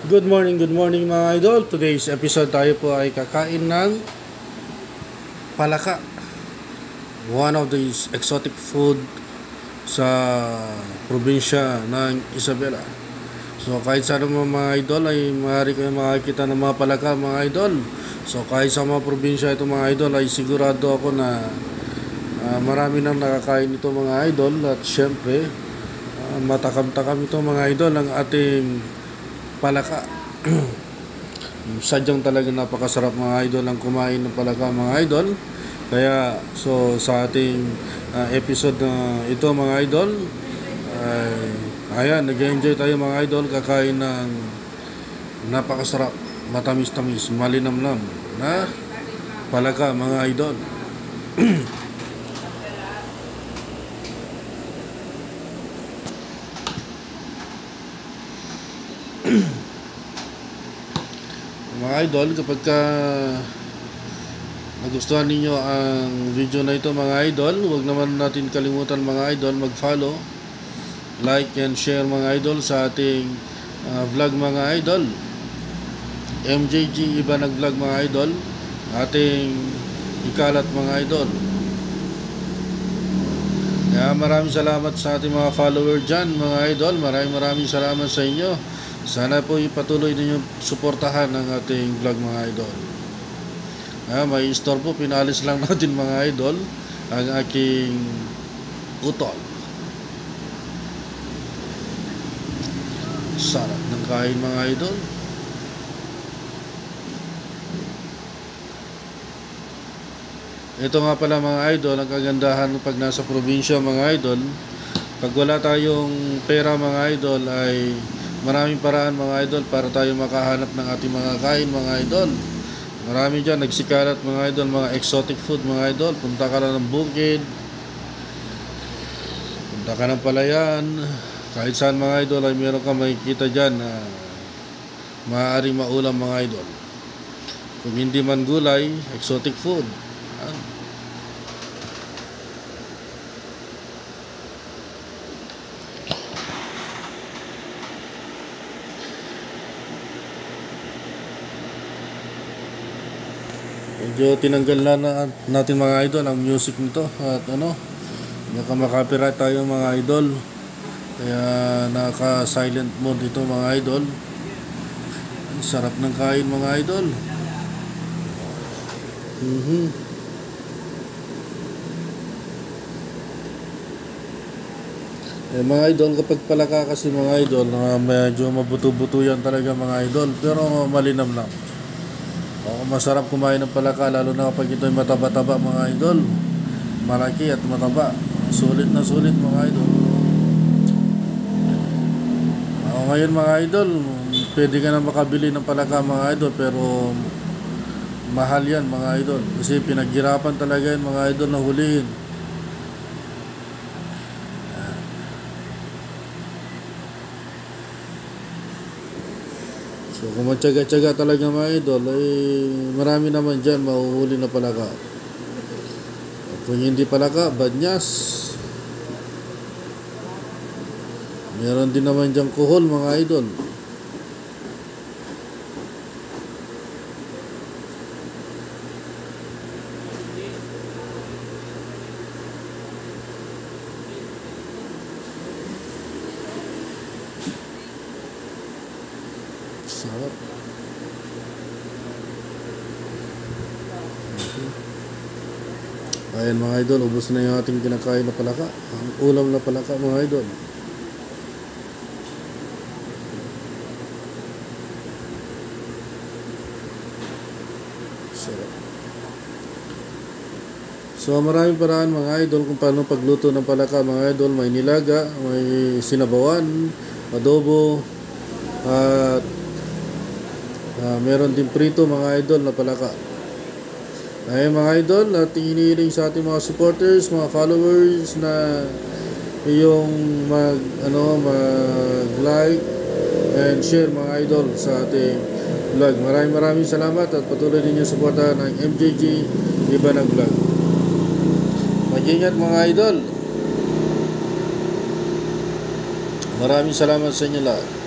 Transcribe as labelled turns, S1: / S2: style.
S1: Good morning mga idol. Today's episode tayo po ay kakain ng palaka. One of these exotic food sa probinsya ng Isabela. So kahit saan mo mga idol ay maaari kayo makakita ng mga palaka mga idol. So kahit sa mga probinsya ito mga idol ay sigurado ako na marami nang nakakain ito mga idol. At syempre matakam-takam ito mga idol ang ating palaka. Sadyang talaga napakasarap mga idol ang kumain ng palaka mga idol. Kaya sa ating episode na ito mga idol ayan, nag-enjoy tayo mga idol kakain ng napakasarap, matamis-tamis, malinamnam na palaka mga idol. Mga idol, kapag nagustuhan ninyo ang video na ito mga idol, huwag naman natin kalimutan mga idol mag-follow, like and share mga idol sa ating vlog mga idol. MJG Iba Nag-Vlog mga idol, ating ikalat mga idol. Kaya maraming salamat sa ating mga follower dyan mga idol. Maraming salamat sa inyo. Sana po ipatuloy ninyo suportahan ang ating vlog mga idol. May store po, pinalis lang natin mga idol ang aking utol. Sarap ng kain mga idol. Ito nga pala mga idol, ang kagandahan pag nasa probinsya mga idol, pag wala tayong pera mga idol ay maraming paraan mga idol para tayo makahanap ng ating mga kain mga idol. Marami dyan nagsikalat mga idol, mga exotic food mga idol. Punta ka lang ng bukid, punta ka ng palayan, kahit saan mga idol ay meron ka makikita dyan na maaaring maulam mga idol. Kung hindi man gulay, exotic food. Medyo tinanggal na natin mga idol ang music nito at baka makapiright tayo mga idol, kaya naka silent mode ito mga idol. Ang sarap ng kain mga idol. Mga idol, kapag palaka kasi mga idol medyo mabuto-buto yan talaga mga idol, pero malinamnam. Masarap kumain ng palaka lalo na kapag ito'y mataba-taba mga idol. Malaki at mataba. Sulit na sulit mga idol. Ngayon mga idol, pwede ka na makabili ng palaka mga idol, pero mahal yan mga idol. Kasi pinaghirapan talaga yan mga idol na hulihin. So kung matyaga-tyaga talaga mga idol ay marami naman dyan mahuhuli na palaka. Kung hindi palaka, banyas. Meron din naman dyan kuhol mga idol. Sarap. Ayan mga idol, ubos na yung ating kinakain na palaka. Ang ulam na palaka mga idol. Sarap. So maraming paraan mga idol kung paano pagluto ng palaka mga idol. May nilaga, may sinabawan, adobo, at meron din prito mga idol na palaka. Ay mga idol, ating hinihiling sa ating mga supporters, mga followers na yung mag-like and share mga idol sa ating vlog. Maraming salamat at patuloy ninyo suportahan ng MJG Iba Nag-Vlog. Mag-ingat mga idol. Maraming salamat sa inyo lahat.